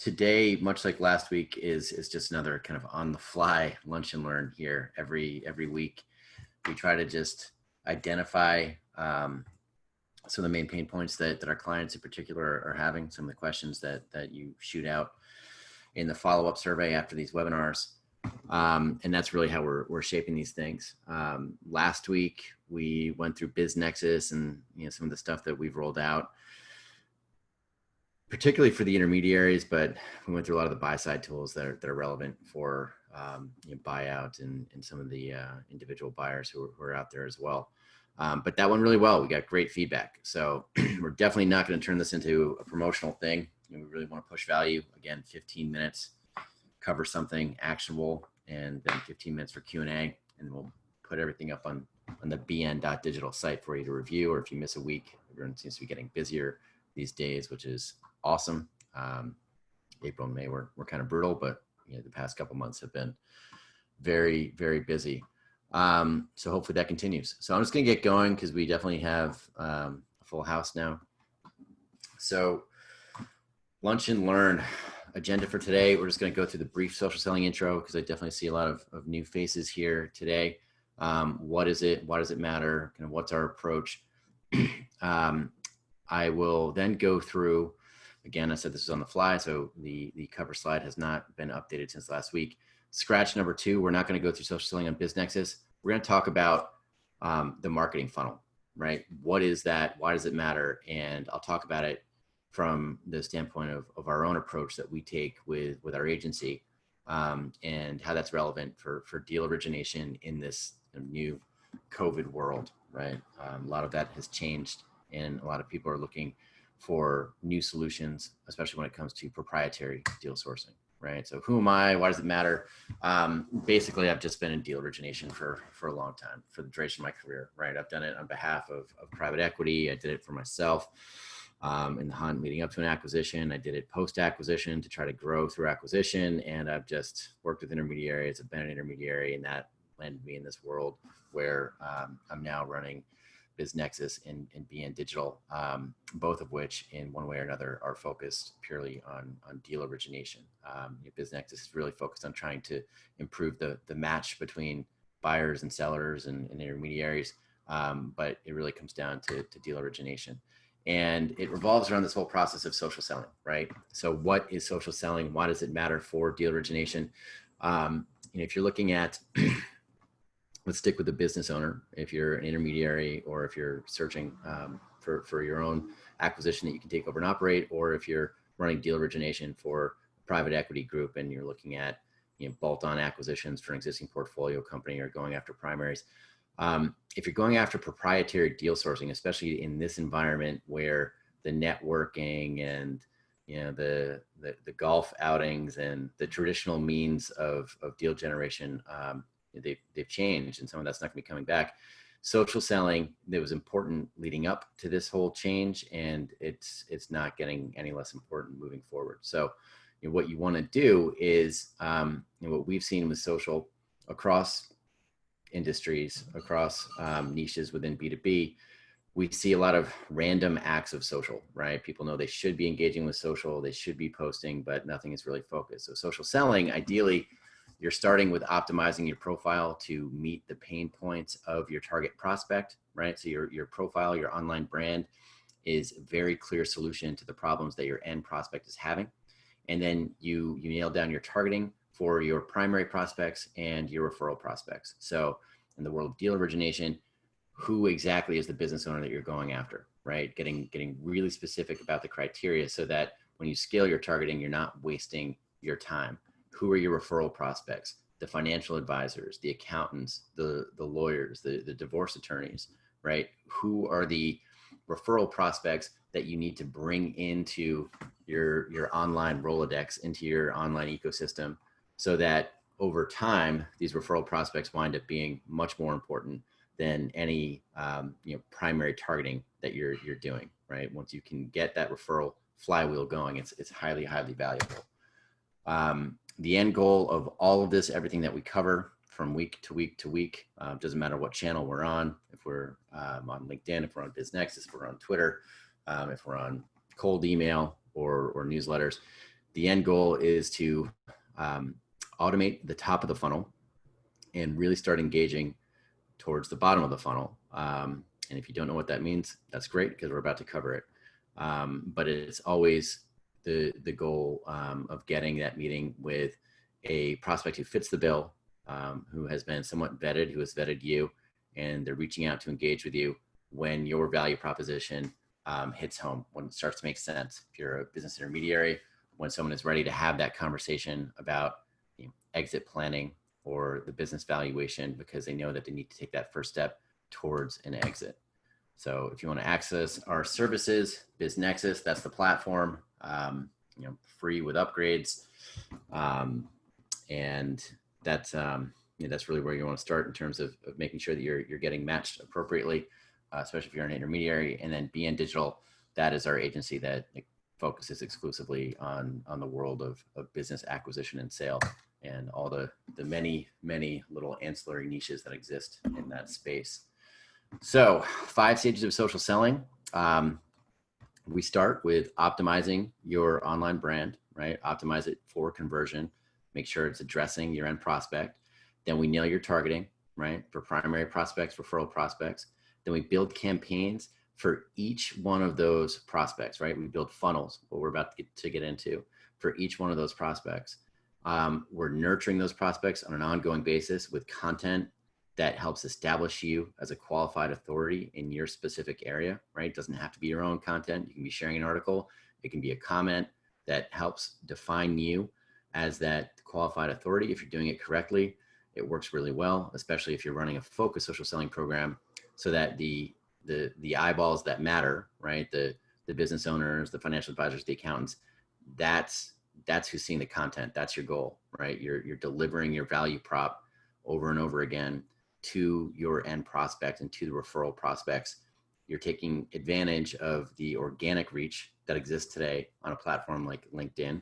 today, much like last week, is just another kind of on the fly lunch and learn here every week. We try to just identify some of the main pain points that our clients in particular are having, some of the questions that you shoot out in the follow-up survey after these webinars. And that's really how we're shaping these things. Last week, we went through BizNexus and some of the stuff that we've rolled out, particularly for the intermediaries, but we went through a lot of the buy-side tools that are relevant for buyout and some of the individual buyers who are out there as well. But that went really well. We got great feedback. So we're definitely not going to turn this into a promotional thing. We really want to push value. Again, 15 minutes, cover something actionable, and then 15 minutes for Q&A. And we'll put everything up on the BN.Digital site for you to review. Or if you miss a week, everyone seems to be getting busier these days, which is awesome. April and May were kind of brutal, but the past couple months have been very, very busy. So hopefully that continues. So I'm just going to get going because we definitely have a full house now. So lunch and learn agenda for today. We're just going to go through the brief social selling intro because I definitely see a lot of new faces here today. What is it? Why does it matter? Kind of what's our approach? I will then go through, again, I said this is on the fly, so the cover slide has not been updated since last week. Scratch number 2, we're not going to go through social selling on BizNexus. We're going to talk about the marketing funnel, right? What is that? Why does it matter? And I'll talk about it from the standpoint of our own approach that we take with our agency and how that's relevant for deal origination in this new COVID world, right? A lot of that has changed and a lot of people are looking for new solutions, especially when it comes to proprietary deal sourcing, right? So who am I? Why does it matter? Basically, I've just been in deal origination for a long time, for the duration of my career, right? I've done it on behalf of private equity. I did it for myself in the hunt leading up to an acquisition. I did it post-acquisition to try to grow through acquisition. And I've just worked with intermediaries. I've been an intermediary, and that landed me in this world where I'm now running BizNexus and BN.Digital, both of which in one way or another are focused purely on deal origination. BizNexus is really focused on trying to improve the match between buyers and sellers and intermediaries, but it really comes down to deal origination. And it revolves around this whole process of social selling, right? So what is social selling? Why does it matter for deal origination? If you're looking at let's stick with the business owner. If you're an intermediary or if you're searching for your own acquisition that you can take over and operate, or if you're running deal origination for a private equity group and you're looking at bolt-on acquisitions for an existing portfolio company or going after primaries. If you're going after proprietary deal sourcing, especially in this environment where the networking and the golf outings and the traditional means of deal generation, they've changed, and some of that's not going to be coming back. Social selling, that was important leading up to this whole change, and it's not getting any less important moving forward. So what you want to do is what we've seen with social across industries, across niches within B2B, we see a lot of random acts of social, right? People know they should be engaging with social, they should be posting, but nothing is really focused. So social selling, ideally, you're starting with optimizing your profile to meet the pain points of your target prospect, right? So your profile, your online brand is a very clear solution to the problems that your end prospect is having. And then you nail down your targeting for your primary prospects and your referral prospects. So in the world of deal origination, who exactly is the business owner that you're going after, right? Getting really specific about the criteria so that when you scale your targeting, you're not wasting your time. Who are your referral prospects? The financial advisors, the accountants, the lawyers, the divorce attorneys, right? Who are the referral prospects that you need to bring into your online Rolodex, into your online ecosystem, so that over time, these referral prospects wind up being much more important than any primary targeting that you're doing, right? Once you can get that referral flywheel going, it's highly, highly valuable. The end goal of all of this, everything that we cover from week to week to week, doesn't matter what channel we're on, if we're on LinkedIn, if we're on BizNexus, if we're on Twitter, if we're on cold email or newsletters, The end goal is to automate the top of the funnel and really start engaging towards the bottom of the funnel. And if you don't know what that means, that's great because we're about to cover it. But it's always the goal of getting that meeting with a prospect who fits the bill, who has been somewhat vetted, who has vetted you, and they're reaching out to engage with you when your value proposition hits home, when it starts to make sense. If you're a business intermediary, when someone is ready to have that conversation about exit planning or the business valuation because they know that they need to take that first step towards an exit. So if you want to access our services, BizNexus, that's the platform, free with upgrades. And that's really where you want to start in terms of making sure that you're getting matched appropriately, especially if you're an intermediary. And then BN.Digital, that is our agency that focuses exclusively on the world of business acquisition and sale and all the many, many little ancillary niches that exist in that space. So 5 stages of social selling. We start with optimizing your online brand, right? Optimize it for conversion. Make sure it's addressing your end prospect. Then we nail your targeting, right? For primary prospects, referral prospects. Then we build campaigns for each one of those prospects, right? We build funnels, what we're about to get into for each one of those prospects. We're nurturing those prospects on an ongoing basis with content that helps establish you as a qualified authority in your specific area, right? It doesn't have to be your own content. You can be sharing an article. It can be a comment that helps define you as that qualified authority. If you're doing it correctly, it works really well, especially if you're running a focused social selling program so that the eyeballs that matter, right? The business owners, the financial advisors, the accountants, that's who's seeing the content. That's your goal, right? You're delivering your value prop over and over again to your end prospect and to the referral prospects. You're taking advantage of the organic reach that exists today on a platform like LinkedIn,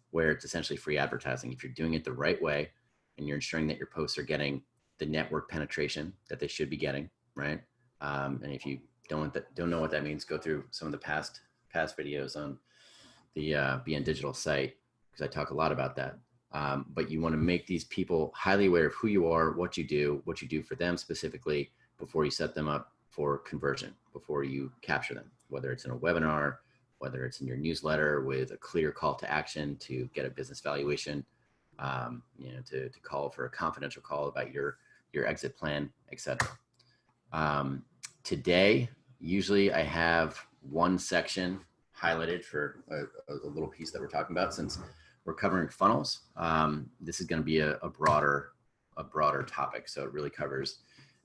where it's essentially free advertising. If you're doing it the right way and you're ensuring that your posts are getting the network penetration that they should be getting, right? And if you don't know what that means, go through some of the past videos on the BN.Digital site, because I talk a lot about that. But you want to make these people highly aware of who you are, what you do for them specifically before you set them up for conversion, before you capture them, whether it's in a webinar, whether it's in your newsletter with a clear call to action to get a business valuation, to call for a confidential call about your exit plan, etc. Today, usually I have one section highlighted for a little piece that we're talking about. Since we're covering funnels, this is going to be a broader topic, so it really covers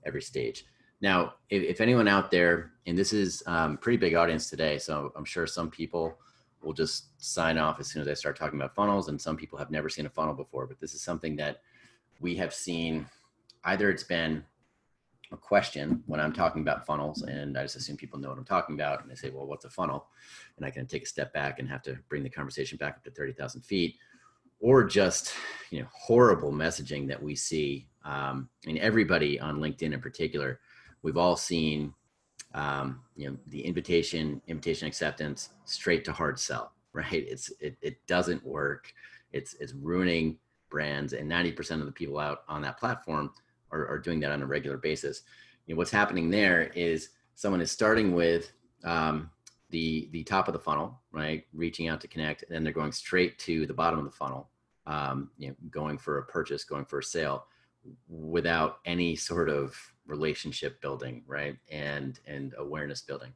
every stage. Now, if anyone out there, and this is a pretty big audience today, so I'm sure some people will just sign off as soon as I start talking about funnels, and some people have never seen a funnel before, but this is something that we have seen. Either it's been a question when I'm talking about funnels, and I just assume people know what I'm talking about, and they say, well, what's a funnel? And I can take a step back and have to bring the conversation back up to 30,000 feet, or just, horrible messaging that we see. And everybody on LinkedIn in particular, we've all seen, the invitation acceptance straight to hard sell, right? It doesn't work. It's ruining brands, and 90% of the people out on that platform are doing that on a regular basis. What's happening there is someone is starting with the top of the funnel, right? Reaching out to connect, and then they're going straight to the bottom of the funnel, going for a purchase, going for a sale, without any sort of relationship building, right? And awareness building.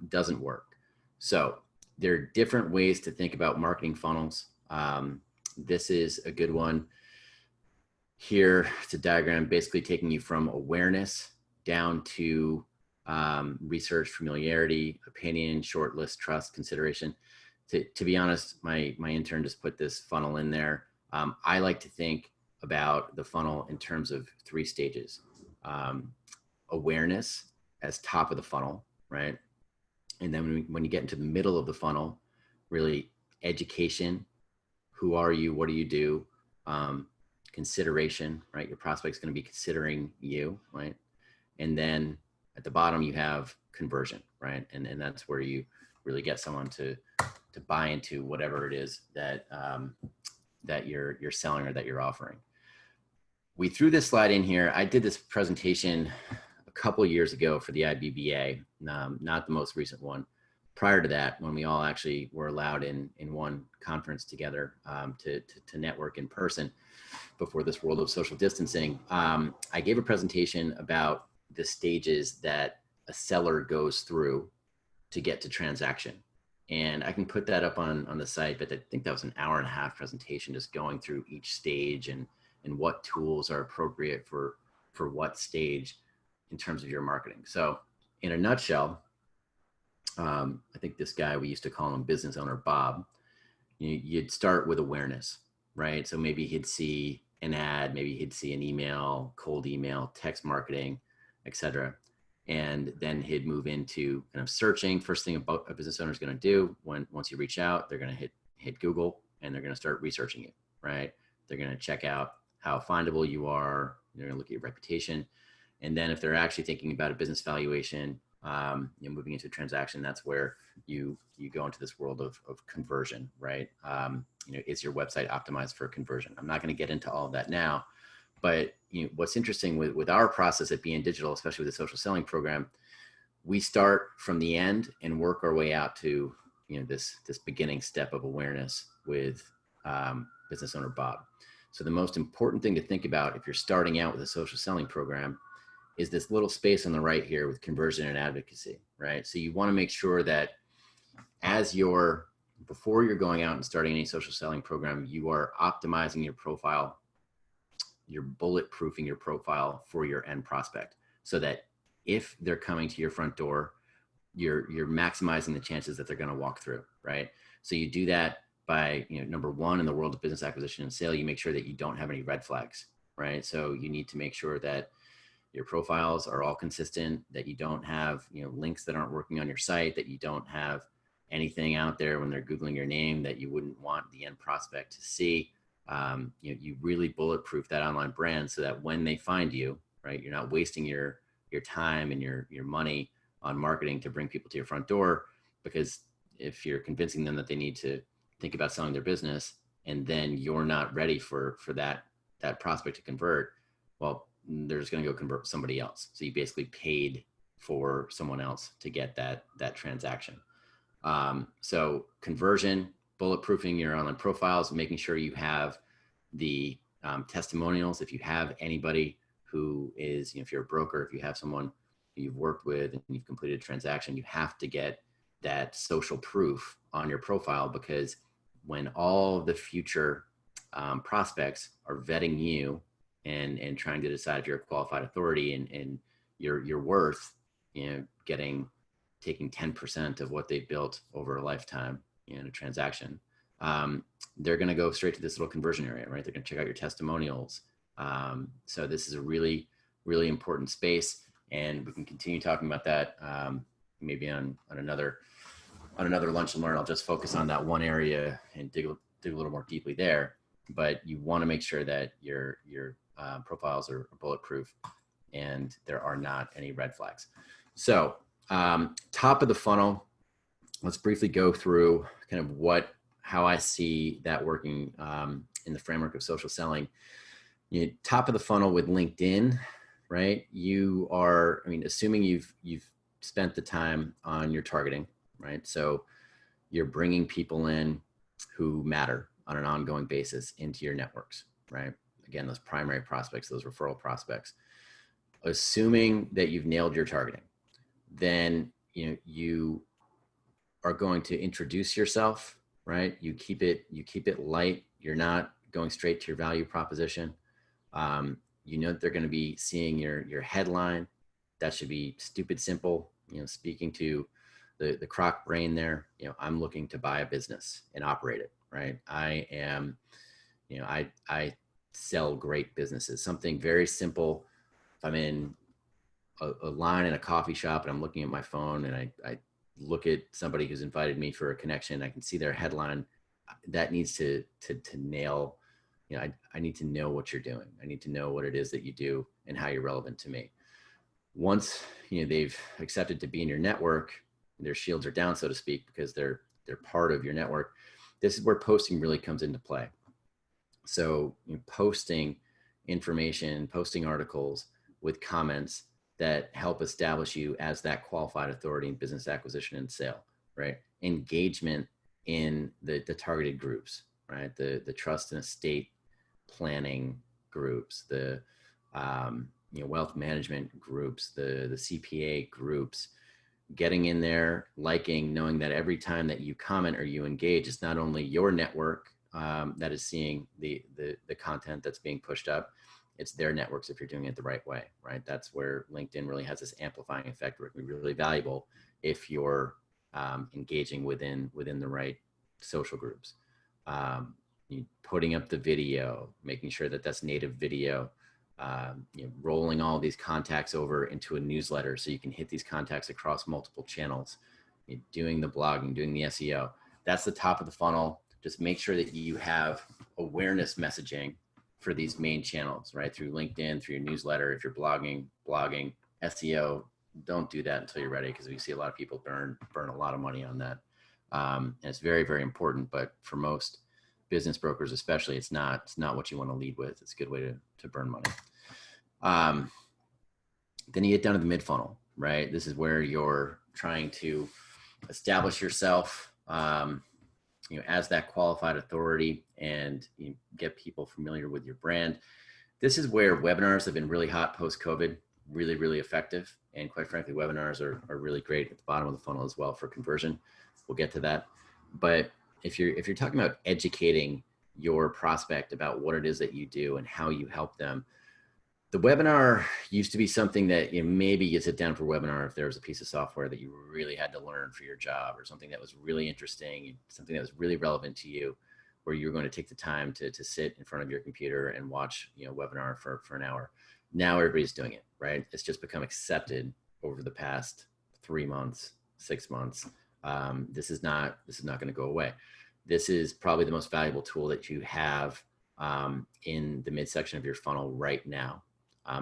Doesn't work. So there are different ways to think about marketing funnels. This is a good one. Here, it's a diagram basically taking you from awareness down to research, familiarity, opinion, shortlist, trust, consideration. To be honest, my intern just put this funnel in there. I like to think about the funnel in terms of 3 stages. Awareness as top of the funnel, right? And then when you get into the middle of the funnel, really education. Who are you? What do you do? Consideration, right? Your prospect's going to be considering you, right? And then at the bottom you have conversion, right? And that's where you really get someone to buy into whatever it is that that you're selling or that you're offering. We threw this slide in here. I did this presentation a couple of years ago for the IBBA, not the most recent one. Prior to that, when we all actually were allowed in one conference together to network in person before this world of social distancing, I gave a presentation about the stages that a seller goes through to get to transaction. And I can put that up on the site, but I think that was an hour-and-a-half presentation just going through each stage and what tools are appropriate for what stage in terms of your marketing. So in a nutshell, I think this guy, we used to call him business owner Bob, you'd start with awareness, right? So maybe he'd see an ad, maybe he'd see an email, cold email, text marketing, etc. And then he'd move into kind of searching. First thing a business owner is going to do once you reach out, they're going to hit Google and they're going to start researching you, right? They're going to check out how findable you are. They're going to look at your reputation. And then if they're actually thinking about a business valuation, moving into a transaction, that's where you go into this world of conversion, right? Is your website optimized for conversion? I'm not going to get into all of that now, but what's interesting with our process at BN.Digital, especially with the social selling program, we start from the end and work our way out to this beginning step of awareness with business owner Bob. So the most important thing to think about if you're starting out with a social selling program is this little space on the right here with conversion and advocacy, right? So you want to make sure that before you're going out and starting any social selling program, you are optimizing your profile, you're bulletproofing your profile for your end prospect, so that if they're coming to your front door, you're maximizing the chances that they're going to walk through, right? So you do that by, number one, in the world of business acquisition and sale, you make sure that you don't have any red flags, right? So you need to make sure that your profiles are all consistent, that you don't have, links that aren't working on your site, that you don't have anything out there when they're Googling your name that you wouldn't want the end prospect to see. You really bulletproof that online brand so that when they find you, right, you're not wasting your time and your money on marketing to bring people to your front door, because if you're convincing them that they need to think about selling their business and then you're not ready for that prospect to convert, well, they're just going to go convert somebody else. So you basically paid for someone else to get that transaction. So conversion, bulletproofing your online profiles, making sure you have the testimonials. If you have anybody who is, if you're a broker, if you have someone who you've worked with and you've completed a transaction, you have to get that social proof on your profile, because when all the future prospects are vetting you and trying to decide if you're a qualified authority and you're worth, taking 10% of what they built over a lifetime in a transaction, they're going to go straight to this little conversion area, right? They're going to check out your testimonials. So this is a really, really important space, and we can continue talking about that maybe on another lunch and learn. I'll just focus on that one area and dig a little more deeply there. But you want to make sure that your profiles are bulletproof and there are not any red flags. So top of the funnel, let's briefly go through kind of how I see that working in the framework of social selling. Top of the funnel with LinkedIn, right? You are, assuming you've spent the time on your targeting, right? So you're bringing people in who matter on an ongoing basis into your networks, right? Again, those primary prospects, those referral prospects. Assuming that you've nailed your targeting, then you are going to introduce yourself, right? You keep it light. You're not going straight to your value proposition. That they're going to be seeing your headline. That should be stupid simple. Speaking to the croc brain there. I'm looking to buy a business and operate it, right? I am, I sell great businesses. Something very simple. If I'm in a line in a coffee shop and I'm looking at my phone and I look at somebody who's invited me for a connection, I can see their headline. That needs to nail, I need to know what you're doing. I need to know what it is that you do and how you're relevant to me. Once, they've accepted to be in your network, their shields are down, so to speak, because they're part of your network. This is where posting really comes into play. So posting information, posting articles with comments that help establish you as that qualified authority in business acquisition and sale, right? Engagement in the targeted groups, right? The trust and estate planning groups, the wealth management groups, the CPA groups, getting in there, liking, knowing that every time that you comment or you engage, it's not only your network that is seeing the content that's being pushed up, it's their networks if you're doing it the right way, right? That's where LinkedIn really has this amplifying effect where it can be really valuable if you're engaging within the right social groups. Putting up the video, making sure that that's native video, rolling all these contacts over into a newsletter so you can hit these contacts across multiple channels, doing the blogging, doing the SEO. That's the top of the funnel. Just make sure that you have awareness messaging for these main channels, right? Through LinkedIn, through your newsletter. If you're blogging, SEO, don't do that until you're ready, because we see a lot of people burn a lot of money on that. And it's very, very important, but for most business brokers especially, it's not what you want to lead with. It's a good way to burn money. Then you get down to the mid funnel, right? This is where you're trying to establish yourself as that qualified authority and get people familiar with your brand. This is where webinars have been really hot post-COVID, really, really effective. And quite frankly, webinars are really great at the bottom of the funnel as well for conversion. We'll get to that. But if you're talking about educating your prospect about what it is that you do and how you help them, the webinar used to be something that maybe you sit down for a webinar if there was a piece of software that you really had to learn for your job, or something that was really interesting, something that was really relevant to you, where you were going to take the time to sit in front of your computer and watch a webinar for an hour. Now everybody's doing it, right? It's just become accepted over the past 3 months, 6 months. This is not going to go away. This is probably the most valuable tool that you have in the midsection of your funnel right now.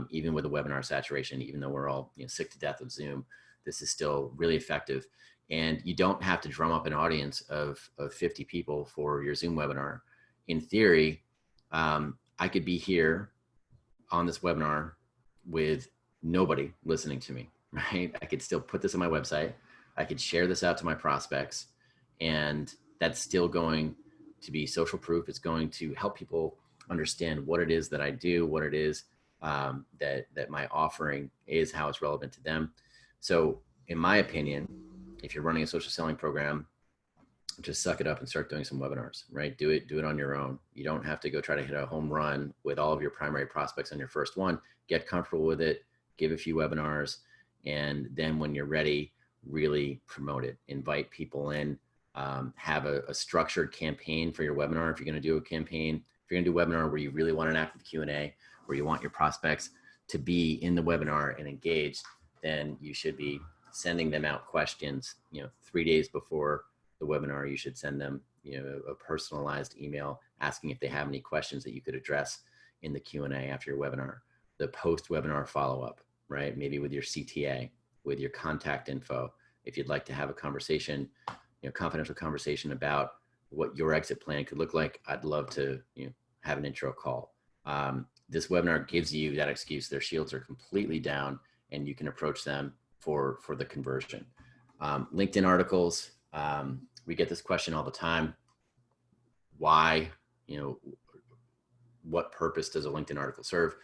Even with the webinar saturation, even though we're all sick to death of Zoom, this is still really effective. And you don't have to drum up an audience of 50 people for your Zoom webinar. In theory, I could be here on this webinar with nobody listening to me, right? I could still put this on my website. I could share this out to my prospects, and that's still going to be social proof. It's going to help people understand what it is that I do, what it is that my offering is, how it's relevant to them. So in my opinion, if you're running a social selling program, just suck it up and start doing some webinars, right? Do it on your own. You don't have to go try to hit a home run with all of your primary prospects on your first one. Get comfortable with it, give a few webinars, and then when you're ready, really promote it. Invite people in, have a structured campaign for your webinar. If you're going to do a campaign, if you're going to do a webinar where you really want an active Q&A, where you want your prospects to be in the webinar and engaged, then you should be sending them out questions. 3 days before the webinar, you should send them a personalized email asking if they have any questions that you could address in the Q&A after your webinar. The post-webinar follow-up, right? Maybe with your CTA, with your contact info. If you'd like to have a conversation, confidential conversation about what your exit plan could look like, I'd love to have an intro call. This webinar gives you that excuse. Their shields are completely down, and you can approach them for the conversion. LinkedIn articles, we get this question all the time. Why, what purpose does a LinkedIn article serve?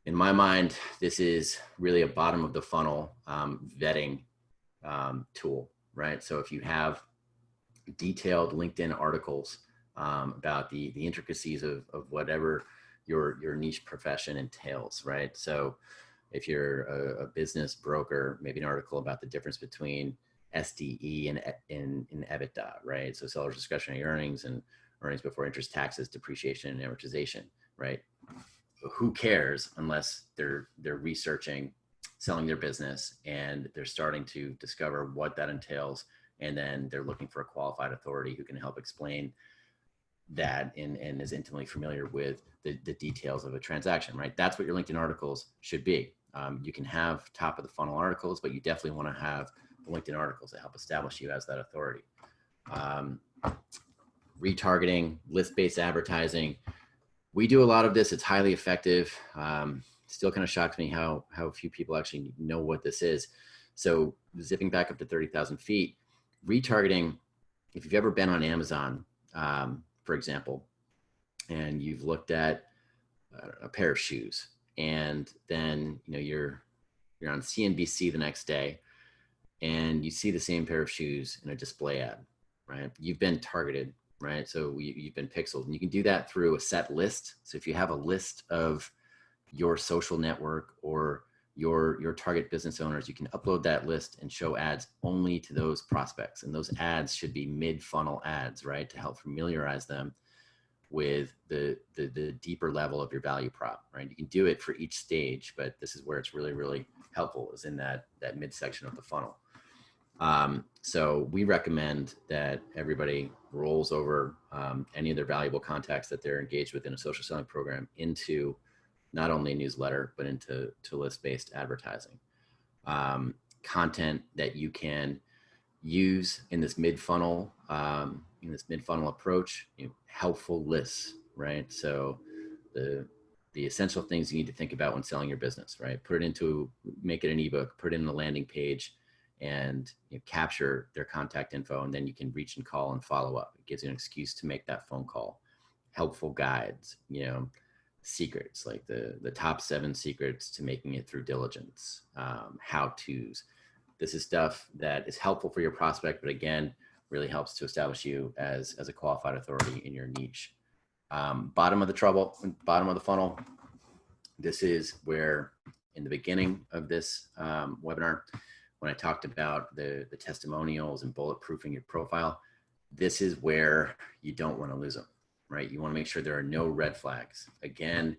In my mind, this is really a bottom of the funnel vetting tool, right? So if you have detailed LinkedIn articles about the intricacies of whatever your niche profession entails, right? So if you're a business broker, maybe an article about the difference between SDE and EBITDA, right? So seller's discretionary earnings and earnings before interest, taxes, depreciation, and amortization, right? Who cares unless they're researching selling their business and they're starting to discover what that entails, and then they're looking for a qualified authority who can help explain that and is intimately familiar with the details of a transaction, right? That's what your LinkedIn articles should be. You can have top of the funnel articles, but you definitely want to have LinkedIn articles that help establish you as that authority. Retargeting, list-based advertising. We do a lot of this. It's highly effective. Still kind of shocks me how few people actually know what this is. So zipping back up to 30,000 feet, retargeting, if you've ever been on Amazon, for example, and you've looked at a pair of shoes, and then you're on CNBC the next day and you see the same pair of shoes in a display ad, right? You've been targeted, right? So you've been pixeled, and you can do that through a set list. So if you have a list of your social network or your target business owners, you can upload that list and show ads only to those prospects. And those ads should be mid-funnel ads, right? To help familiarize them with the deeper level of your value prop, right? You can do it for each stage, but this is where it's really, really helpful, is in that midsection of the funnel. So we recommend that everybody rolls over any of their valuable contacts that they're engaged with in a social selling program into not only a newsletter, but into list-based advertising. Content that you can use in this mid-funnel approach, helpful lists, right? So the essential things you need to think about when selling your business, right? Make it an ebook, put it in a landing page, and capture their contact info, and then you can reach and call and follow up. It gives you an excuse to make that phone call. Helpful guides, secrets, like the top 7 secrets to making it through diligence, how-tos. This is stuff that is helpful for your prospect, but again, really helps to establish you as a qualified authority in your niche. Bottom of the funnel. This is where, in the beginning of this webinar, when I talked about the testimonials and bulletproofing your profile, this is where you don't want to lose them, right? You want to make sure there are no red flags. Again,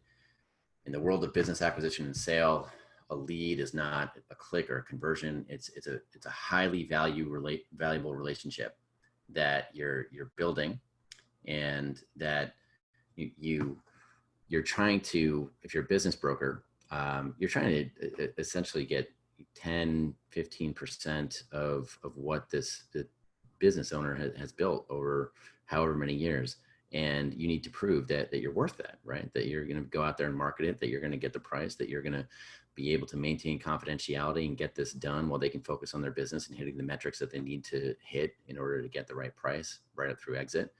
in the world of business acquisition and sale, a lead is not a click or a conversion. It's a highly valuable relationship that you're building, and that you're trying to, if you're a business broker, you're trying to essentially get 10-15% of what the business owner has built over however many years. And you need to prove that you're worth that, right? That you're going to go out there and market it, that you're going to get the price, that you're going to be able to maintain confidentiality and get this done while they can focus on their business and hitting the metrics that they need to hit in order to get the right price right up through exit.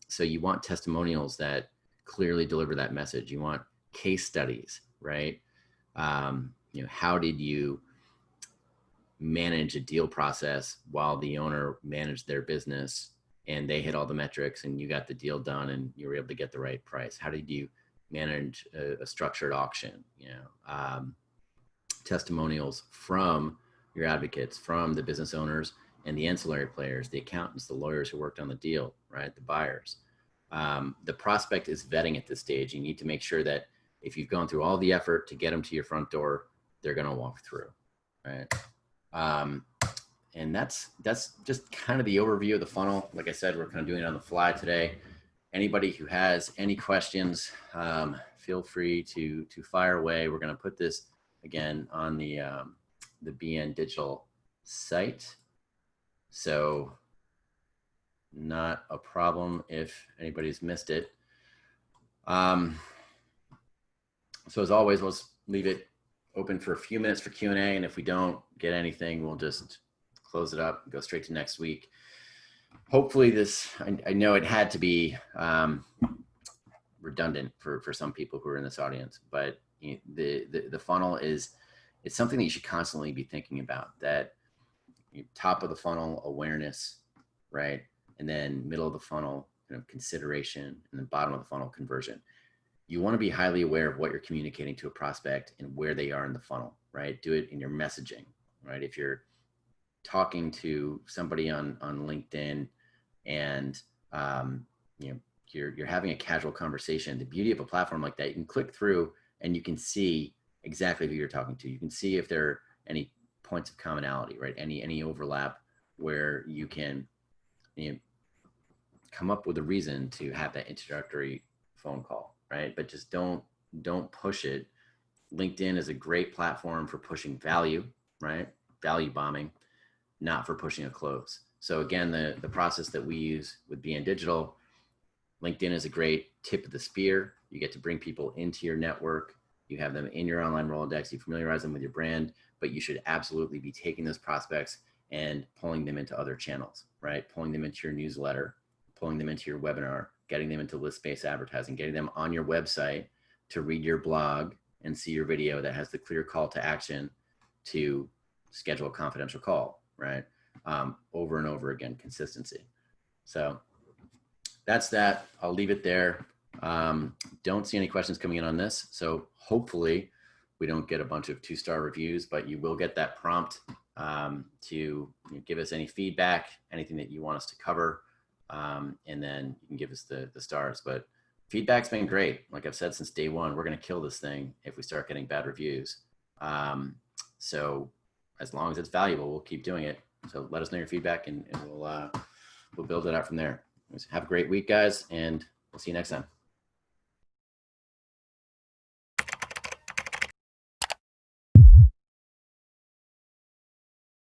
So you want testimonials that clearly deliver that message. You want case studies, right? How did you manage a deal process while the owner managed their business and they hit all the metrics and you got the deal done and you were able to get the right price? How did you manage a structured auction? Testimonials from your advocates, from the business owners and the ancillary players, the accountants, the lawyers who worked on the deal, right? The buyers. The prospect is vetting at this stage. You need to make sure that if you've gone through all the effort to get them to your front door, they're going to walk through, right? And that's just kind of the overview of the funnel. Like I said, we're kind of doing it on the fly today. Anybody who has any questions, feel free to fire away. We're going to put this again on the BN.Digital site. So not a problem if anybody's missed it. So as always, let's leave it open for a few minutes for Q&A. And if we don't get anything, we'll just close it up and go straight to next week. Hopefully this, I know it had to be redundant for some people who are in this audience, but the funnel it's something that you should constantly be thinking about. That top of the funnel awareness, right? And then middle of the funnel consideration, and then bottom of the funnel conversion. You want to be highly aware of what you're communicating to a prospect and where they are in the funnel, right? Do it in your messaging, right? If you're talking to somebody on LinkedIn and you're having a casual conversation, the beauty of a platform like that, you can click through and you can see exactly who you're talking to. You can see if there are any points of commonality, right? Any overlap where you can come up with a reason to have that introductory phone call, right? But just don't push it. LinkedIn is a great platform for pushing value, right? Value bombing. not for pushing a close. So again, the process that we use with BN.Digital, LinkedIn is a great tip of the spear. You get to bring people into your network. You have them in your online Rolodex. You familiarize them with your brand, but you should absolutely be taking those prospects and pulling them into other channels, right? Pulling them into your newsletter, pulling them into your webinar, getting them into list-based advertising, getting them on your website to read your blog and see your video that has the clear call to action to schedule a confidential call, right? Over and over again, consistency. So that's that. I'll leave it there. Don't see any questions coming in on this. So hopefully we don't get a bunch of 2-star reviews, but you will get that prompt to give us any feedback, anything that you want us to cover. And then you can give us the stars. But feedback's been great. Like I've said since day one, we're going to kill this thing if we start getting bad reviews. So as long as it's valuable, we'll keep doing it. So let us know your feedback, and we'll build it out from there. Have a great week, guys, and we'll see you next time.